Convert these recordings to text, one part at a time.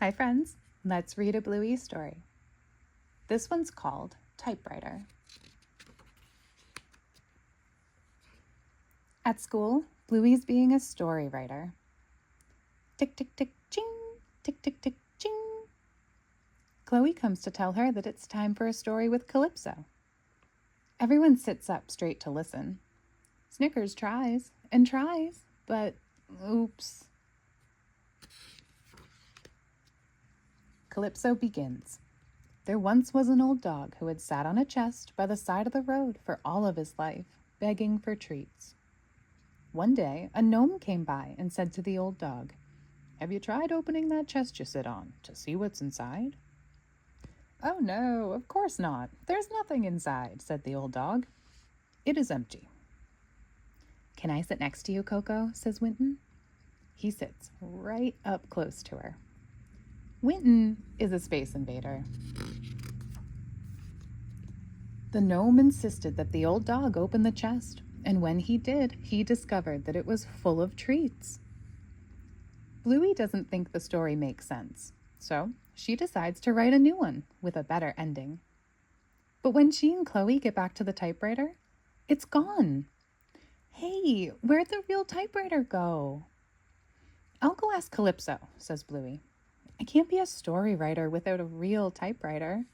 Hi friends, let's read a Bluey story. This one's called Typewriter. At school, Bluey's being a story writer. Tick, tick, tick, ching, tick, tick, tick, ching. Chloe comes to tell her that it's time for a story with Calypso. Everyone sits up straight to listen. Snickers tries and tries, but oops. Calypso begins. There once was an old dog who had sat on a chest by the side of the road for all of his life, begging for treats. One day, a gnome came by and said to the old dog, "Have you tried opening that chest you sit on to see what's inside?" "Oh no, of course not. There's nothing inside," said the old dog. "It is empty." "Can I sit next to you, Coco?" says Winton. He sits right up close to her. Winton is a space invader. The gnome insisted that the old dog open the chest, and when he did, he discovered that it was full of treats. Bluey doesn't think the story makes sense, so she decides to write a new one with a better ending. But when she and Chloe get back to the typewriter, it's gone. "Hey, where'd the real typewriter go?" "I'll go ask Calypso," says Bluey. "I can't be a story writer without a real typewriter."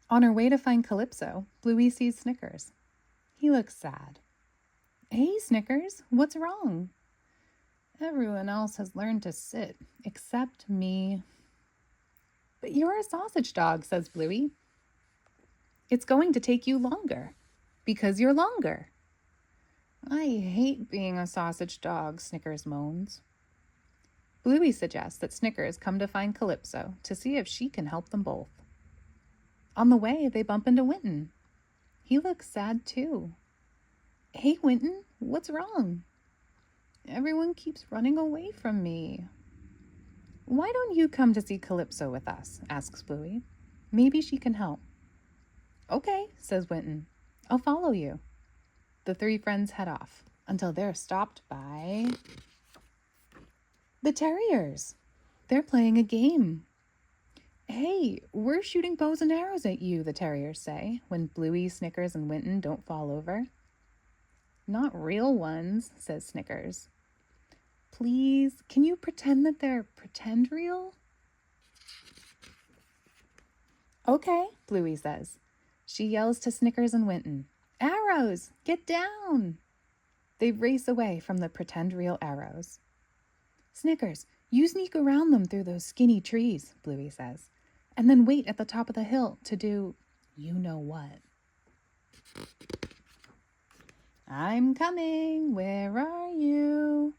On her way to find Calypso, Bluey sees Snickers. He looks sad. "Hey, Snickers, what's wrong?" "Everyone else has learned to sit, except me." "But you're a sausage dog," says Bluey. "It's going to take you longer, because you're longer." "I hate being a sausage dog," Snickers moans. Bluey suggests that Snickers come to find Calypso to see if she can help them both. On the way, they bump into Winton. He looks sad too. "Hey, Winton, what's wrong?" "Everyone keeps running away from me." "Why don't you come to see Calypso with us?" asks Bluey. "Maybe she can help." "Okay," says Winton. "I'll follow you." The three friends head off until they're stopped by the terriers. They're playing a game. "Hey, we're shooting bows and arrows at you," the terriers say, when Bluey, Snickers, and Winton don't fall over. "Not real ones," says Snickers. "Please, can you pretend that they're pretend real?" "Okay," Bluey says. She yells to Snickers and Winton, "Arrows, get down!" They race away from the pretend real arrows. "Snickers, you sneak around them through those skinny trees," Bluey says, "and then wait at the top of the hill to do you know what." "I'm coming, where are you?"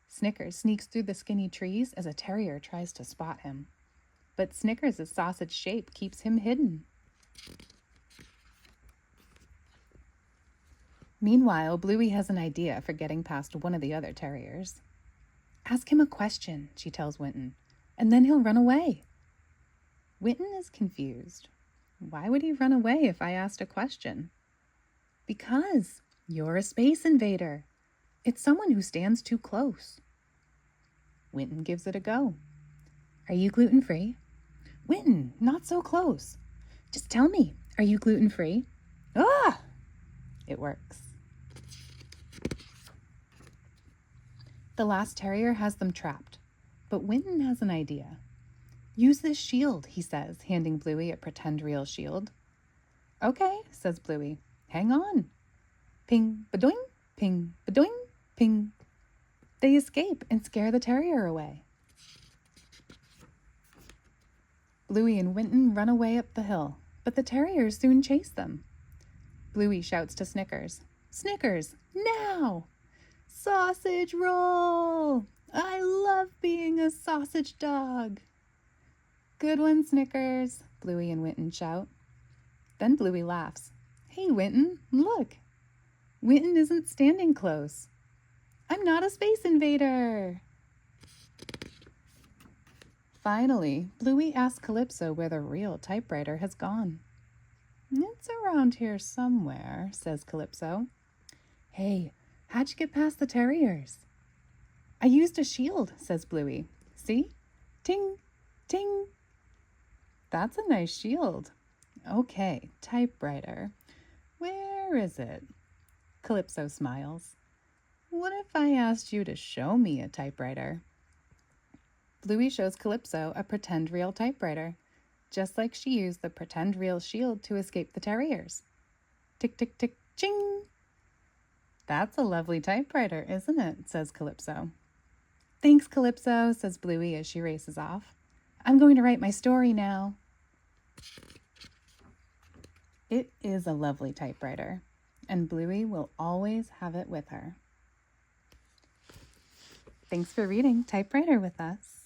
Snickers sneaks through the skinny trees as a terrier tries to spot him. But Snickers' sausage shape keeps him hidden. Meanwhile, Bluey has an idea for getting past one of the other terriers. "Ask him a question," she tells Winton, "and then he'll run away." Winton is confused. Why would he run away if I asked a question? "Because you're a space invader. It's someone who stands too close." Winton gives it a go. "Are you gluten-free?" "Winton, not so close." "Just tell me, are you gluten-free?" "Ah!" It works. The last terrier has them trapped, but Winton has an idea. "Use this shield," he says, handing Bluey a pretend real shield. "Okay," says Bluey. "Hang on." Ping, badoing, ping, badoing, ping. They escape and scare the terrier away. Bluey and Winton run away up the hill, but the terriers soon chase them. Bluey shouts to Snickers, "Snickers, now! Sausage roll! I love being a sausage dog." "Good one, Snickers," Bluey and Winton shout. Then Bluey laughs. "Hey, Winton, look. Winton isn't standing close. I'm not a space invader." Finally, Bluey asks Calypso where the real typewriter has gone. "It's around here somewhere," says Calypso. "Hey, how'd you get past the terriers?" I used a shield, says Bluey. See? Ting, ting. That's a nice shield. Okay, typewriter. Where is it? Calypso smiles. What if I asked you to show me a typewriter? Bluey shows Calypso a pretend real typewriter, just like she used the pretend real shield to escape the terriers. Tick, tick, tick, ching! That's a lovely typewriter, isn't it? Says Calypso. Thanks, Calypso, says Bluey as she races off. I'm going to write my story now. It is a lovely typewriter, and Bluey will always have it with her. Thanks for reading Typewriter with us.